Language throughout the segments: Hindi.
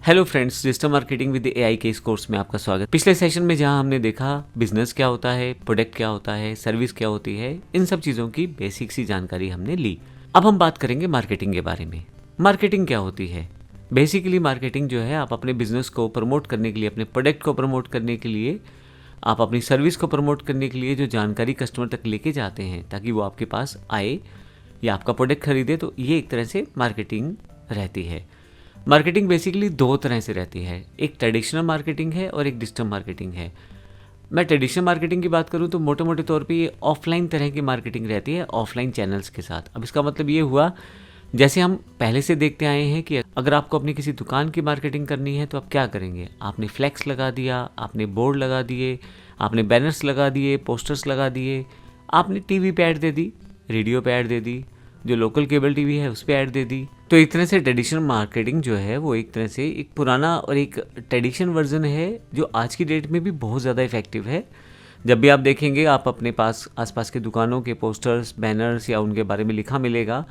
Hello friends, digital marketing with AI के इस कोर्स में आपका स्वागत। पिछले सेशन में जहां हमने देखा बिजनेस क्या होता है, प्रोडक्ट क्या होता है, सर्विस क्या होती है, इन सब चीज़ों की बेसिक सी जानकारी हमने ली। अब हम बात करेंगे मार्केटिंग के बारे में। मार्केटिंग क्या होती है? बेसिकली मार्केटिंग जो है, आप अपने बिजनेस को प्रमोट करने के लिए, अपने प्रोडक्ट को प्रमोट करने के लिए, आप अपनी सर्विस को प्रमोट करने के लिए जो जानकारी कस्टमर तक लेके जाते हैं ताकि वो आपके पास आए या आपका प्रोडक्ट खरीदे, तो ये एक तरह से मार्केटिंग रहती है। मार्केटिंग बेसिकली दो तरह से रहती है, एक ट्रेडिशनल मार्केटिंग है और एक डिजिटल मार्केटिंग है। मैं ट्रेडिशनल मार्केटिंग की बात करूं तो मोटे मोटे तौर पे ये ऑफलाइन तरह की मार्केटिंग रहती है, ऑफलाइन चैनल्स के साथ। अब इसका मतलब ये हुआ, जैसे हम पहले से देखते आए हैं कि अगर आपको अपनी किसी दुकान की मार्केटिंग करनी है तो आप क्या करेंगे? आपने फ्लैक्स लगा दिया, आपने बोर्ड लगा दिए, आपने बैनर्स लगा दिए, पोस्टर्स लगा दिए, आपने टीवी पे ऐड दे दी, रेडियो पे ऐड दे दी, जो लोकल केबल टीवी है उस पर ऐड दे दी। तो एक तरह से ट्रेडिशनल मार्केटिंग जो है वो एक तरह से एक पुराना और एक ट्रेडिशनल वर्जन है जो आज की डेट में भी बहुत ज़्यादा इफेक्टिव है। जब भी आप देखेंगे, आप अपने पास आसपास के दुकानों के पोस्टर्स, बैनर्स या उनके बारे में लिखा मिलेगा।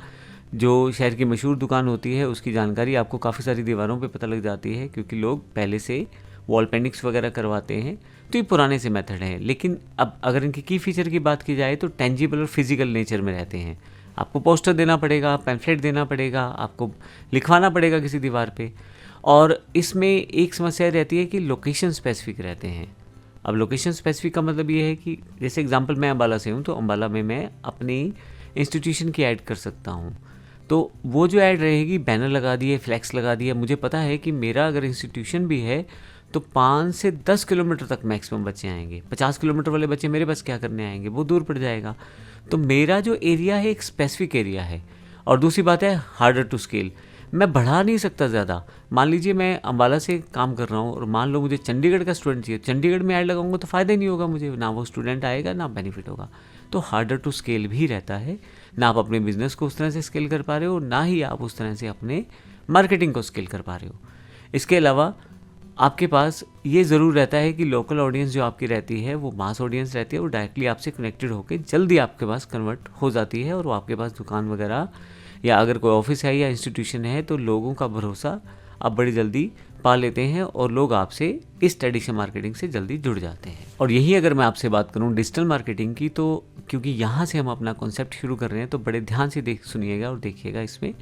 जो शहर की मशहूर दुकान होती है उसकी जानकारी आपको काफ़ी सारी दीवारों पे पता लग जाती है, क्योंकि लोग पहले से वॉल पेंटिंग्स वगैरह करवाते हैं। तो ये पुराने से मेथड हैं, लेकिन अब अगर इनकी की फीचर की बात की जाए तो टेंजिबल और फिजिकल नेचर में रहते हैं। आपको पोस्टर देना पड़ेगा, पैम्फलेट देना पड़ेगा, आपको लिखवाना पड़ेगा किसी दीवार पे। और इसमें एक समस्या रहती है कि लोकेशन स्पेसिफिक रहते हैं। अब लोकेशन स्पेसिफिक का मतलब ये है कि जैसे एग्जांपल मैं अम्बाला से हूँ, तो अम्बाला में मैं अपनी इंस्टीट्यूशन की ऐड कर सकता हूँ। तो वो जो ऐड रहेगी, बैनर लगा दिए, फ्लैक्स लगा दिए, मुझे पता है कि मेरा अगर इंस्टीट्यूशन भी है तो 5 से 10 किलोमीटर तक मैक्सिमम बच्चे आएंगे। 50 किलोमीटर वाले बच्चे मेरे पास क्या करने आएंगे? वो दूर पड़ जाएगा। तो मेरा जो एरिया है एक स्पेसिफिक एरिया है। और दूसरी बात है हार्डर टू स्केल, मैं बढ़ा नहीं सकता ज़्यादा। मान लीजिए मैं अम्बाला से काम कर रहा हूँ और मान लो मुझे चंडीगढ़ का स्टूडेंट चाहिए, चंडीगढ़ में ऐड लगाऊंगा तो फ़ायदा ही नहीं होगा मुझे, ना वो स्टूडेंट आएगा ना बेनिफिट होगा। तो हार्डर टू स्केल भी रहता है, ना आप अपने बिजनेस को उस तरह से स्केल कर पा रहे हो, ना ही आप उस तरह से अपने मार्केटिंग को स्केल कर पा रहे हो। इसके अलावा आपके पास ये ज़रूर रहता है कि लोकल ऑडियंस जो आपकी रहती है वो मास ऑडियंस रहती है, वो डायरेक्टली आपसे कनेक्टेड होकर जल्दी आपके पास कन्वर्ट हो जाती है और वो आपके पास दुकान वगैरह या अगर कोई ऑफिस है या इंस्टीट्यूशन है तो लोगों का भरोसा आप बड़ी जल्दी पा लेते हैं और लोग आपसे इस ट्रेडिशनल मार्केटिंग से जल्दी जुड़ जाते हैं। और यही अगर मैं आपसे बात करूं डिजिटल मार्केटिंग की, तो क्योंकि यहाँ से हम अपना कॉन्सेप्ट शुरू कर रहे हैं तो बड़े ध्यान से सुनिएगा और देखिएगा। इसमें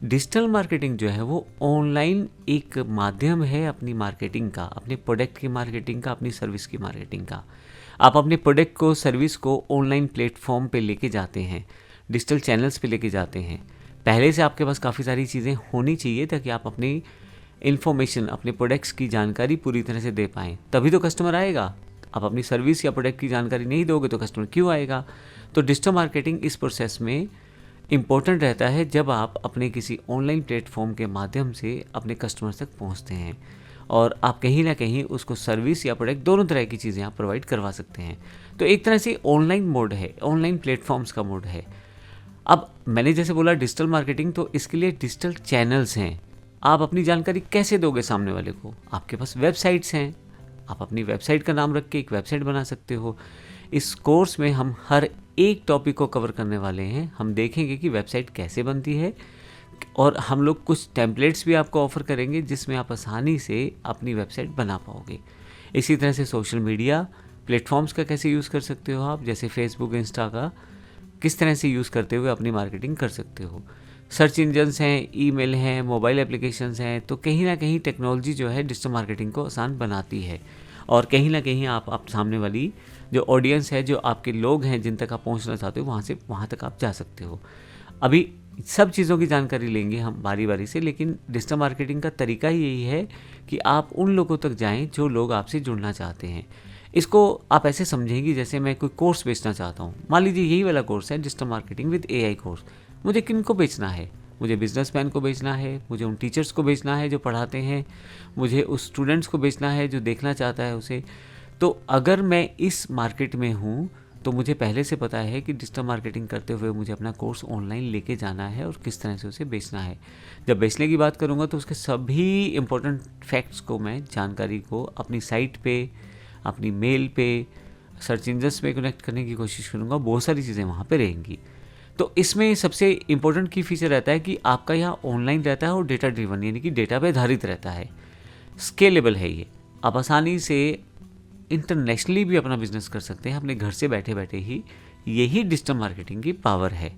डिजिटल मार्केटिंग जो है वो ऑनलाइन एक माध्यम है अपनी मार्केटिंग का, अपने प्रोडक्ट की मार्केटिंग का, अपनी सर्विस की मार्केटिंग का। आप अपने प्रोडक्ट को, सर्विस को ऑनलाइन प्लेटफॉर्म पे लेके जाते हैं, डिजिटल चैनल्स पे लेके जाते हैं। पहले से आपके पास काफ़ी सारी चीज़ें होनी चाहिए ताकि आप अपनी इन्फॉर्मेशन, अपने प्रोडक्ट्स की जानकारी पूरी तरह से दे पाएँ, तभी तो कस्टमर आएगा। आप अपनी सर्विस या प्रोडक्ट की जानकारी नहीं दोगे तो कस्टमर क्यों आएगा? तो डिजिटल मार्केटिंग इस प्रोसेस में इम्पोर्टेंट रहता है जब आप अपने किसी ऑनलाइन प्लेटफॉर्म के माध्यम से अपने कस्टमर्स तक पहुंचते हैं और आप कहीं ना कहीं उसको सर्विस या प्रोडक्ट दोनों तरह की चीज़ें आप प्रोवाइड करवा सकते हैं। तो एक तरह से ऑनलाइन मोड है, ऑनलाइन प्लेटफॉर्म्स का मोड है। अब मैंने जैसे बोला डिजिटल मार्केटिंग, तो इसके लिए डिजिटल चैनल्स हैं। आप अपनी जानकारी कैसे दोगे सामने वाले को? आपके पास वेबसाइट्स हैं, आप अपनी वेबसाइट का नाम रख के एक वेबसाइट बना सकते हो। इस कोर्स में हम हर एक टॉपिक को कवर करने वाले हैं। हम देखेंगे कि वेबसाइट कैसे बनती है और हम लोग कुछ टेम्पलेट्स भी आपको ऑफर करेंगे जिसमें आप आसानी से अपनी वेबसाइट बना पाओगे। इसी तरह से सोशल मीडिया प्लेटफॉर्म्स का कैसे यूज़ कर सकते हो आप, जैसे फेसबुक, इंस्टा का किस तरह से यूज़ करते हुए अपनी मार्केटिंग कर सकते हो। सर्च इंजन्स हैं, ईमेल हैं, मोबाइल एप्लीकेशंस हैं। तो कहीं ना कहीं टेक्नोलॉजी जो है डिजिटल मार्केटिंग को आसान बनाती है और कहीं ना कहीं आप सामने वाली जो ऑडियंस है, जो आपके लोग हैं जिन तक आप पहुंचना चाहते हो, वहाँ तक आप जा सकते हो। अभी सब चीज़ों की जानकारी लेंगे हम बारी बारी से, लेकिन डिजिटल मार्केटिंग का तरीका ही यही है कि आप उन लोगों तक जाएं जो लोग आपसे जुड़ना चाहते हैं। इसको आप ऐसे समझेंगे जैसे मैं कोई कोर्स बेचना चाहता हूँ। मान लीजिए यही वाला कोर्स है digital marketing with AI course. मुझे किन को बेचना है? मुझे बिजनेसमैन को बेचना है, मुझे उन टीचर्स को बेचना है जो पढ़ाते हैं, मुझे उस स्टूडेंट्स को बेचना है जो देखना चाहता है उसे। तो अगर मैं इस मार्केट में हूँ तो मुझे पहले से पता है कि डिजिटल मार्केटिंग करते हुए मुझे अपना कोर्स ऑनलाइन लेके जाना है और किस तरह से उसे बेचना है। जब बेचने की बात करूँगा तो उसके सभी इम्पोर्टेंट फैक्ट्स को, मैं जानकारी को अपनी साइट पे, अपनी मेल पे, सर्च इंजन्स में कनेक्ट करने की कोशिश करूँगा। बहुत सारी चीज़ें वहाँ पे रहेंगी। तो इसमें सबसे इम्पोर्टेंट की फीचर रहता है कि आपका यहाँ ऑनलाइन रहता है और डेटा ड्रिवन, यानी कि डेटा पे आधारित रहता है। स्केलेबल है ये, आप आसानी से इंटरनेशनली भी अपना बिजनेस कर सकते हैं अपने घर से बैठे बैठे ही। यही डिजिटल मार्केटिंग की पावर है।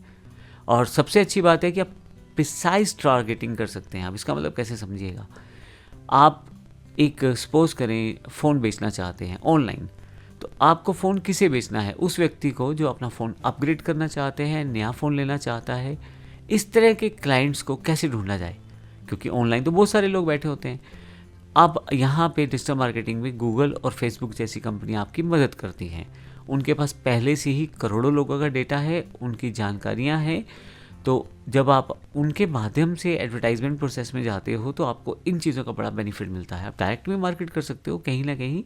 और सबसे अच्छी बात है कि आप प्रिसाइज टारगेटिंग कर सकते हैं। आप इसका मतलब कैसे समझिएगा, आप एक सपोज करें फ़ोन बेचना चाहते हैं ऑनलाइन, तो आपको फ़ोन किसे बेचना है? उस व्यक्ति को जो अपना फ़ोन अपग्रेड करना चाहते हैं, नया फ़ोन लेना चाहता है। इस तरह के क्लाइंट्स को कैसे ढूंढा जाए, क्योंकि ऑनलाइन तो बहुत सारे लोग बैठे होते हैं। अब यहाँ पे डिजिटल मार्केटिंग में गूगल और फेसबुक जैसी कंपनियाँ आपकी मदद करती हैं। उनके पास पहले से ही करोड़ों लोगों का डेटा है, उनकी जानकारियाँ हैं। तो जब आप उनके माध्यम से एडवर्टाइजमेंट प्रोसेस में जाते हो तो आपको इन चीज़ों का बड़ा बेनिफिट मिलता है। आप डायरेक्ट में मार्केट कर सकते हो कहीं ना कहीं,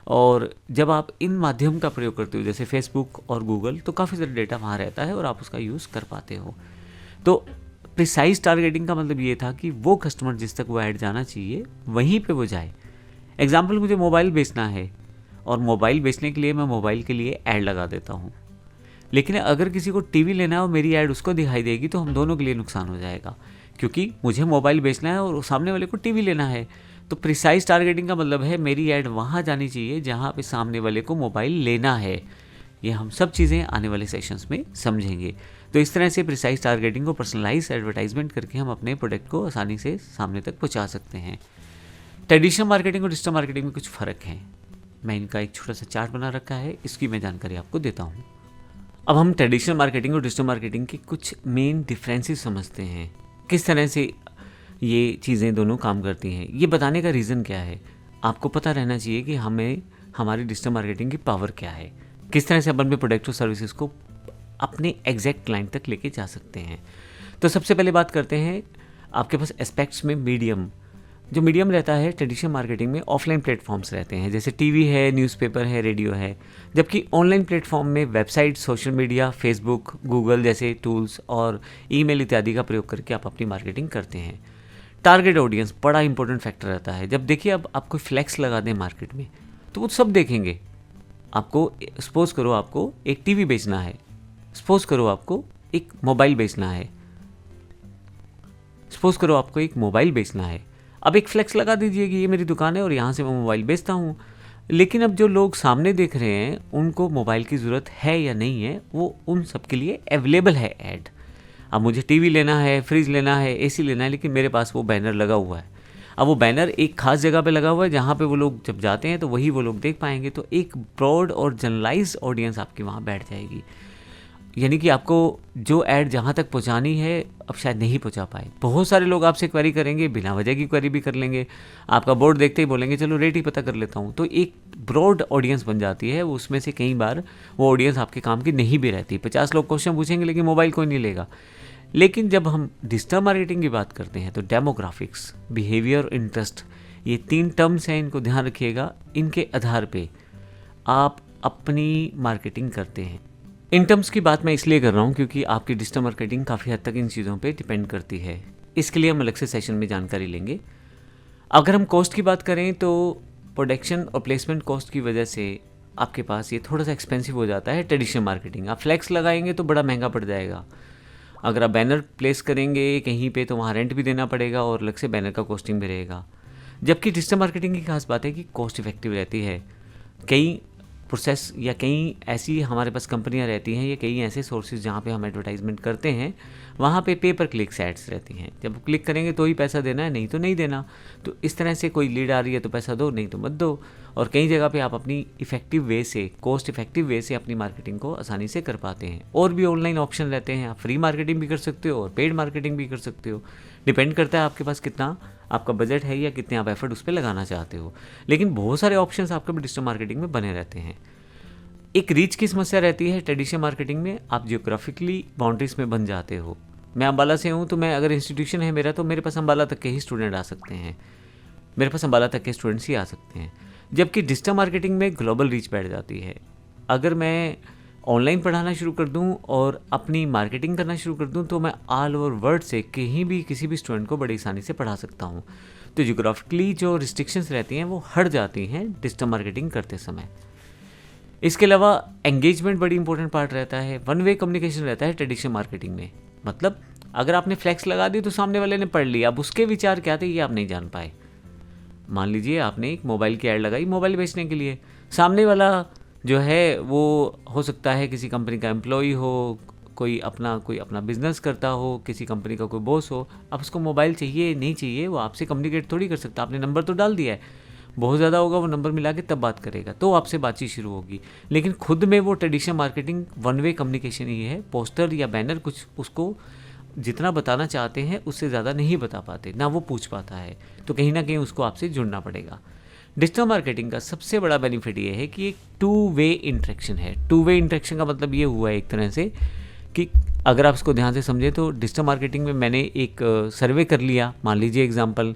और जब आप इन माध्यम का प्रयोग करते हो जैसे फेसबुक और गूगल, तो काफ़ी सारा डेटा वहाँ रहता है और आप उसका यूज़ कर पाते हो। तो प्रिसाइज टारगेटिंग का मतलब ये था कि वो कस्टमर जिस तक वो ऐड जाना चाहिए वहीं पे वो जाए। एग्जाम्पल, मुझे मोबाइल बेचना है और मोबाइल बेचने के लिए मैं मोबाइल के लिए ऐड लगा देता हूँ, लेकिन अगर किसी को टीवी लेना है और मेरी ऐड उसको दिखाई देगी तो हम दोनों के लिए नुकसान हो जाएगा, क्योंकि मुझे मोबाइल बेचना है और सामने वाले को टीवी लेना है। तो प्रिसाइज टारगेटिंग का मतलब है मेरी ऐड वहाँ जानी चाहिए जहाँ पे सामने वाले को मोबाइल लेना है। ये हम सब चीज़ें आने वाले सेशंस में समझेंगे। तो इस तरह से प्रिसाइज टारगेटिंग को पर्सनलाइज एडवर्टाइजमेंट करके हम अपने प्रोडक्ट को आसानी से सामने तक पहुँचा सकते हैं। ट्रेडिशनल मार्केटिंग और डिजिटल मार्केटिंग में कुछ फ़र्क है। मैं इनका एक छोटा सा चार्ट बना रखा है, इसकी मैं जानकारी आपको देता हूँ। अब हम ट्रेडिशनल मार्केटिंग और डिजिटल मार्केटिंग के कुछ मेन डिफरेंसेस समझते हैं, किस तरह से ये चीज़ें दोनों काम करती हैं। ये बताने का रीज़न क्या है, आपको पता रहना चाहिए कि हमें हमारी डिजिटल मार्केटिंग की पावर क्या है, किस तरह से अपन अपने प्रोडक्ट और सर्विसेज को अपने एग्जैक्ट क्लाइंट तक लेके जा सकते हैं। तो सबसे पहले बात करते हैं आपके पास एस्पेक्ट्स में मीडियम। जो मीडियम रहता है ट्रेडिशनल मार्केटिंग में ऑफलाइन प्लेटफॉर्म्स रहते हैं, जैसे टीवी है, न्यूज़पेपर है, रेडियो है। जबकि ऑनलाइन प्लेटफॉर्म में website, social media, Facebook, Google जैसे टूल्स और ईमेल इत्यादि का प्रयोग करके आप अपनी मार्केटिंग करते हैं। टारगेट ऑडियंस बड़ा इंपॉर्टेंट फैक्टर रहता है। जब देखिए अब आप कोई फ्लैक्स लगा दें मार्केट में तो वो सब देखेंगे। आपको सपोज करो आपको एक टीवी बेचना है, सपोज करो आपको एक मोबाइल बेचना है, सपोज करो आपको एक मोबाइल बेचना है। अब एक फ्लेक्स लगा दीजिए कि ये मेरी दुकान है और यहाँ से मैं मोबाइल बेचता हूँ। लेकिन अब जो लोग सामने देख रहे हैं उनको मोबाइल की ज़रूरत है या नहीं है, वो उन सब के लिए अवेलेबल है ऐड। अब मुझे टीवी लेना है, फ्रिज लेना है, एसी लेना है, लेकिन मेरे पास वो बैनर लगा हुआ है। अब वो बैनर एक खास जगह पे लगा हुआ है जहाँ पे वो लोग जब जाते हैं तो वही वो लोग देख पाएंगे। तो एक ब्रॉड और जनरलाइज ऑडियंस आपकी वहाँ बैठ जाएगी। यानी कि आपको जो ऐड जहाँ तक पहुँचानी है अब शायद नहीं पहुँचा पाए। बहुत सारे लोग आपसे क्वेरी करेंगे, बिना वजह की क्वेरी भी कर लेंगे। आपका बोर्ड देखते ही बोलेंगे चलो रेट ही पता कर लेता हूँ। तो एक ब्रॉड ऑडियंस बन जाती है। उसमें से कई बार वो ऑडियंस आपके काम की नहीं भी रहती। 50 लोग क्वेश्चन पूछेंगे लेकिन मोबाइल कोई नहीं लेगा। लेकिन जब हम डिजिटल मार्केटिंग की बात करते हैं तो डेमोग्राफिक्स, बिहेवियर, इंटरेस्ट, ये 3 टर्म्स हैं, इनको ध्यान रखिएगा। इनके आधार पे आप अपनी मार्केटिंग करते हैं। इन टर्म्स की बात मैं इसलिए कर रहा हूँ क्योंकि आपकी डिजिटल मार्केटिंग काफ़ी हद तक इन चीज़ों पे डिपेंड करती है। इसके लिए हम अलग से सेशन में जानकारी लेंगे। अगर हम कॉस्ट की बात करें तो प्रोडक्शन और प्लेसमेंट कॉस्ट की वजह से आपके पास ये थोड़ा सा एक्सपेंसिव हो जाता है ट्रेडिशनल मार्केटिंग। आप फ्लैक्स लगाएंगे तो बड़ा महंगा पड़ जाएगा। अगर आप बैनर प्लेस करेंगे कहीं पे तो वहाँ रेंट भी देना पड़ेगा और अलग से बैनर का कॉस्टिंग भी रहेगा। जबकि डिजिटल मार्केटिंग की खास बात है कि कॉस्ट इफेक्टिव रहती है। कई प्रोसेस या कई ऐसी हमारे पास कंपनियां रहती हैं या कई ऐसे सोर्सेज जहाँ पे हम एडवर्टाइजमेंट करते हैं, वहाँ पे पे पर क्लिक एड्स रहती हैं। जब क्लिक करेंगे तो ही पैसा देना है, नहीं तो नहीं देना। तो इस तरह से कोई लीड आ रही है तो पैसा दो, नहीं तो मत दो। और कई जगह पे आप अपनी इफेक्टिव वे से, कॉस्ट इफेक्टिव वे से अपनी मार्केटिंग को आसानी से कर पाते हैं। और भी ऑनलाइन ऑप्शन रहते हैं, आप फ्री मार्केटिंग भी कर सकते हो और पेड मार्केटिंग भी कर सकते हो। डिपेंड करता है आपके पास कितना आपका बजट है या कितने आप एफर्ट उस पर लगाना चाहते हो। लेकिन बहुत सारे ऑप्शंस आपके डिजिटल मार्केटिंग में बने रहते हैं। एक रीच की समस्या रहती है ट्रेडिशनल मार्केटिंग में। आप जियोग्राफिकली बाउंड्रीज में बन जाते हो। मैं अम्बाला से हूँ तो मैं अगर इंस्टीट्यूशन है मेरा तो मेरे पास अम्बाला तक के ही स्टूडेंट आ सकते हैं, मेरे पास अम्बाला तक के स्टूडेंट्स ही आ सकते हैं। जबकि डिजिटल मार्केटिंग में ग्लोबल रीच बैठ जाती है। अगर मैं ऑनलाइन पढ़ाना शुरू कर दूं और अपनी मार्केटिंग करना शुरू कर दूं तो मैं ऑल ओवर वर्ल्ड से कहीं भी किसी भी स्टूडेंट को बड़ी आसानी से पढ़ा सकता हूं। तो जियोग्राफिकली जो रिस्ट्रिक्शंस रहती हैं वो हट जाती हैं डिजिटल मार्केटिंग करते समय। इसके अलावा एंगेजमेंट बड़ी इंपॉर्टेंट पार्ट रहता है। वन वे कम्युनिकेशन रहता है ट्रेडिशनल मार्केटिंग में। मतलब अगर आपने फ्लैक्स लगा दी तो सामने वाले ने पढ़ लिया, अब उसके विचार क्या थे ये आप नहीं जान पाए। मान लीजिए आपने एक मोबाइल की ऐड लगाई मोबाइल बेचने के लिए, सामने वाला जो है वो हो सकता है किसी कंपनी का एम्प्लॉय हो, कोई अपना बिजनेस करता हो, किसी कंपनी का कोई बॉस हो। अब उसको मोबाइल चाहिए नहीं चाहिए वो आपसे कम्युनिकेट थोड़ी कर सकता। आपने नंबर तो डाल दिया है, बहुत ज़्यादा होगा वो नंबर मिला के तब बात करेगा, तो आपसे बातचीत शुरू होगी। लेकिन खुद में वो traditional marketing one way communication ही है। पोस्टर या बैनर कुछ उसको जितना बताना चाहते हैं उससे ज़्यादा नहीं बता पाते, ना वो पूछ पाता है, तो कहीं ना कहीं उसको आपसे जुड़ना पड़ेगा। डिजिटल मार्केटिंग का सबसे बड़ा बेनिफिट ये है कि एक टू वे इंटरेक्शन है। टू वे इंटरेक्शन का मतलब ये हुआ है एक तरह से कि अगर आप इसको ध्यान से समझें तो डिजिटल मार्केटिंग में मैंने एक सर्वे कर लिया, मान लीजिए एग्जांपल,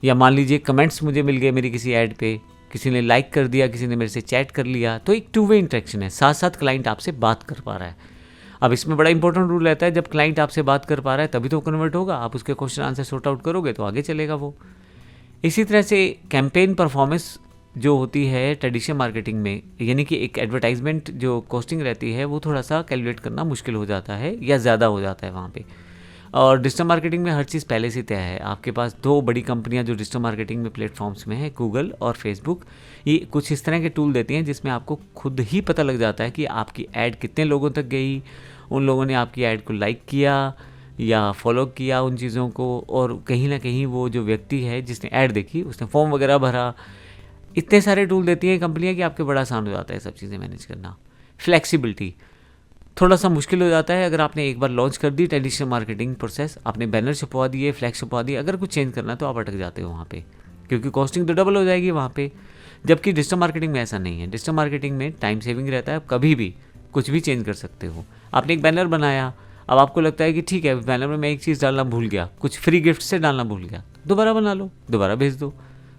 या मान लीजिए कमेंट्स मुझे मिल गए मेरी किसी ऐड पे, किसी ने लाइक कर दिया, किसी ने मेरे से चैट कर लिया, तो एक टू वे इंटरेक्शन है, साथ साथ क्लाइंट आपसे बात कर पा रहा है। अब इसमें बड़ा इंपॉर्टेंट रूल रहता है, जब क्लाइंट आपसे बात कर पा रहा है तभी तो कन्वर्ट होगा, आप उसके क्वेश्चन आंसर सॉर्ट आउट करोगे तो आगे चलेगा वो। इसी तरह से कैंपेन परफॉर्मेंस जो होती है ट्रेडिशनल मार्केटिंग में, यानी कि एक एडवर्टाइजमेंट जो कॉस्टिंग रहती है वो थोड़ा सा कैलकुलेट करना मुश्किल हो जाता है या ज़्यादा हो जाता है वहाँ पे। और डिजिटल मार्केटिंग में हर चीज़ पहले से तय है। आपके पास दो बड़ी कंपनियां जो डिजिटल मार्केटिंग में प्लेटफॉर्म्स में है, गूगल और फेसबुक, ये कुछ इस तरह के टूल देती हैं जिसमें आपको खुद ही पता लग जाता है कि आपकी ऐड कितने लोगों तक गई, उन लोगों ने आपकी ऐड को लाइक किया या फॉलो किया उन चीज़ों को, और कहीं ना कहीं वो जो व्यक्ति है जिसने ऐड देखी उसने फॉर्म वगैरह भरा। इतने सारे टूल देती हैं कंपनियां कि आपके बड़ा आसान हो जाता है सब चीज़ें मैनेज करना। फ्लेक्सिबिलिटी थोड़ा सा मुश्किल हो जाता है अगर आपने एक बार लॉन्च कर दी ट्रेडिशनल मार्केटिंग प्रोसेस, आपने बैनर छपवा दिए, फ्लैक्स छपवा दिए, अगर कुछ चेंज करना है तो आप अटक जाते हो वहाँ पे, क्योंकि कॉस्टिंग तो डबल हो जाएगी वहाँ पे। जबकि डिजिटल मार्केटिंग में ऐसा नहीं है। डिजिटल मार्केटिंग में टाइम सेविंग रहता है, आप कभी भी कुछ भी चेंज कर सकते हो। आपने एक बैनर बनाया, अब आपको लगता है कि ठीक है बैनर में मैं एक चीज़ डालना भूल गया, कुछ फ्री गिफ्ट से डालना भूल गया, दोबारा बना लो, दोबारा भेज दो,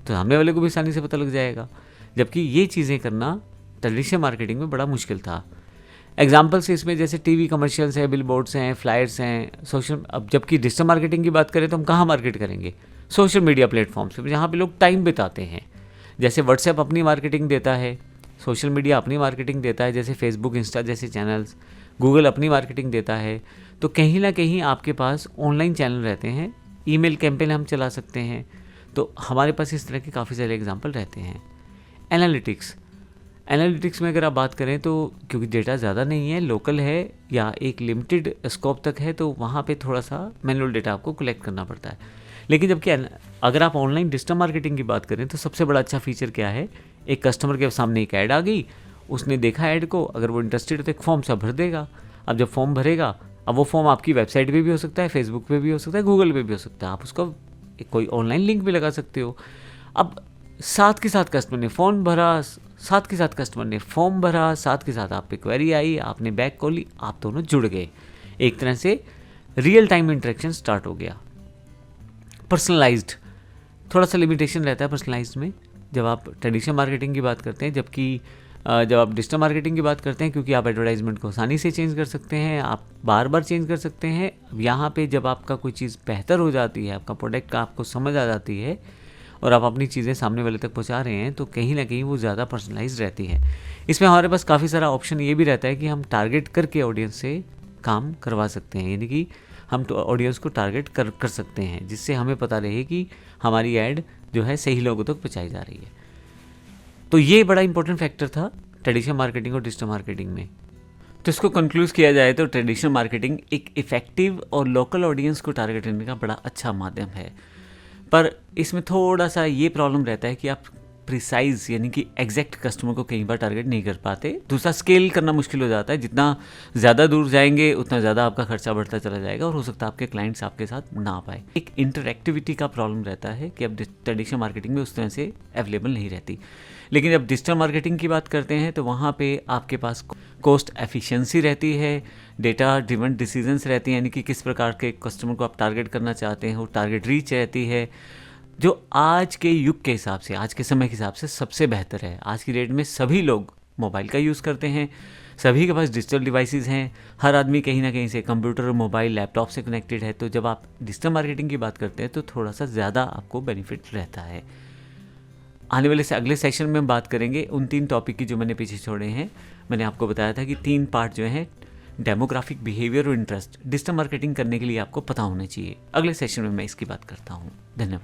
तो सामने वाले को भी आसानी से पता लग जाएगा। जबकि ये चीज़ें करना ट्रेडिशनल मार्केटिंग में बड़ा मुश्किल था। एग्जाम्पल्स इसमें जैसे टीवी कमर्शियल्स हैं, बिलबोर्ड्स हैं, फ्लायर्स हैं, सोशल। अब जबकि डिजिटल मार्केटिंग की बात करें तो हम कहाँ मार्केट करेंगे? सोशल मीडिया प्लेटफॉर्म्स पे, जहाँ पे लोग टाइम बिताते हैं। जैसे व्हाट्सएप अपनी मार्केटिंग देता है, सोशल मीडिया अपनी मार्केटिंग देता है, जैसे फेसबुक, इंस्टा जैसे चैनल्स, गूगल अपनी मार्केटिंग देता है। तो कहीं ना कहीं आपके पास ऑनलाइन चैनल रहते हैं, ईमेल कैंपेन हम चला सकते हैं। तो हमारे पास इस तरह के काफ़ी सारे एग्जाम्पल रहते हैं। एनालिटिक्स में अगर आप बात करें तो क्योंकि डेटा ज़्यादा नहीं है, लोकल है या एक लिमिटेड स्कोप तक है, तो वहाँ पे थोड़ा सा मैनुअल डेटा आपको कलेक्ट करना पड़ता है। लेकिन जबकि अगर आप ऑनलाइन डिजिटल मार्केटिंग की बात करें तो सबसे बड़ा अच्छा फीचर क्या है? एक कस्टमर के सामने एक ऐड आ गई, उसने देखा ऐड को, अगर वो इंटरेस्टेड है तो एक फॉर्म सा भर देगा। अब जब फॉर्म भरेगा, अब वो फॉर्म आपकी वेबसाइट पे भी हो सकता है, फेसबुक पे भी हो सकता है, गूगल पे भी हो सकता है, आप उसका कोई ऑनलाइन लिंक भी लगा सकते हो। अब साथ के साथ कस्टमर ने फ़ोन भरा, साथ के साथ कस्टमर ने फॉर्म भरा, साथ के साथ आप पे क्वेरी आई, आपने बैक कॉल ली, आप दोनों जुड़ गए। एक तरह से रियल टाइम इंटरेक्शन स्टार्ट हो गया। पर्सनलाइज्ड थोड़ा सा लिमिटेशन रहता है पर्सनलाइज्ड में जब आप ट्रेडिशनल मार्केटिंग की बात करते हैं, जबकि जब आप डिजिटल मार्केटिंग की बात करते हैं, क्योंकि आप एडवर्टाइजमेंट को आसानी से चेंज कर सकते हैं, आप बार बार चेंज कर सकते हैं। यहाँ पे जब आपका कोई चीज़ बेहतर हो जाती है, आपका प्रोडक्ट का आपको समझ आ जाती है और आप अपनी चीज़ें सामने वाले तक पहुंचा रहे हैं, तो कहीं ना कहीं वो ज़्यादा पर्सनलाइज्ड रहती है। इसमें हमारे पास काफ़ी सारा ऑप्शन ये भी रहता है कि हम टारगेट करके ऑडियंस से काम करवा सकते हैं, यानी कि हम ऑडियंस को टारगेट कर सकते हैं, जिससे हमें पता रहे कि हमारी ऐड जो है सही लोगों तक पहुँचाई जा रही है। तो ये बड़ा इंपॉर्टेंट फैक्टर था ट्रेडिशनल मार्केटिंग और डिजिटल मार्केटिंग में। तो इसको कंक्लूड किया जाए तो ट्रेडिशनल मार्केटिंग एक इफ़ेक्टिव और लोकल ऑडियंस को टारगेट करने का बड़ा अच्छा माध्यम है, पर इसमें थोड़ा सा ये प्रॉब्लम रहता है कि आप प्रिसाइज यानी कि एग्जैक्ट कस्टमर को कई बार टारगेट नहीं कर पाते। दूसरा, स्केल करना मुश्किल हो जाता है, जितना ज़्यादा दूर जाएंगे उतना ज़्यादा आपका खर्चा बढ़ता चला जाएगा और हो सकता है आपके क्लाइंट्स आपके साथ ना आ पाए। एक इंटरएक्टिविटी का प्रॉब्लम रहता है कि अब ट्रेडिशनल मार्केटिंग में उस तरह से अवेलेबल नहीं रहती। लेकिन जब डिजिटल मार्केटिंग की बात करते हैं तो वहाँ पे आपके पास कॉस्ट एफिशिएंसी रहती है, डेटा ड्रिवन डिसीजंस रहती हैं, यानी कि किस प्रकार के कस्टमर को आप टारगेट करना चाहते हैं, वो टारगेट रीच रहती है, जो आज के युग के हिसाब से, आज के समय के हिसाब से सबसे बेहतर है। आज की डेट में सभी लोग मोबाइल का यूज़ करते हैं, सभी के पास डिजिटल डिवाइसेस हैं, हर आदमी कहीं ना कहीं से कंप्यूटर, मोबाइल, लैपटॉप से कनेक्टेड है। तो जब आप डिजिटल मार्केटिंग की बात करते हैं तो थोड़ा सा ज़्यादा आपको बेनिफिट रहता है। आने वाले से अगले सेशन में हम बात करेंगे उन 3 टॉपिक की जो मैंने पीछे छोड़े हैं। मैंने आपको बताया था कि 3 पार्ट जो हैं, डेमोग्राफिक, बिहेवियर और इंटरेस्ट, डिजिटल मार्केटिंग करने के लिए आपको पता होना चाहिए। अगले सेशन में मैं इसकी बात करता हूँ। धन्यवाद।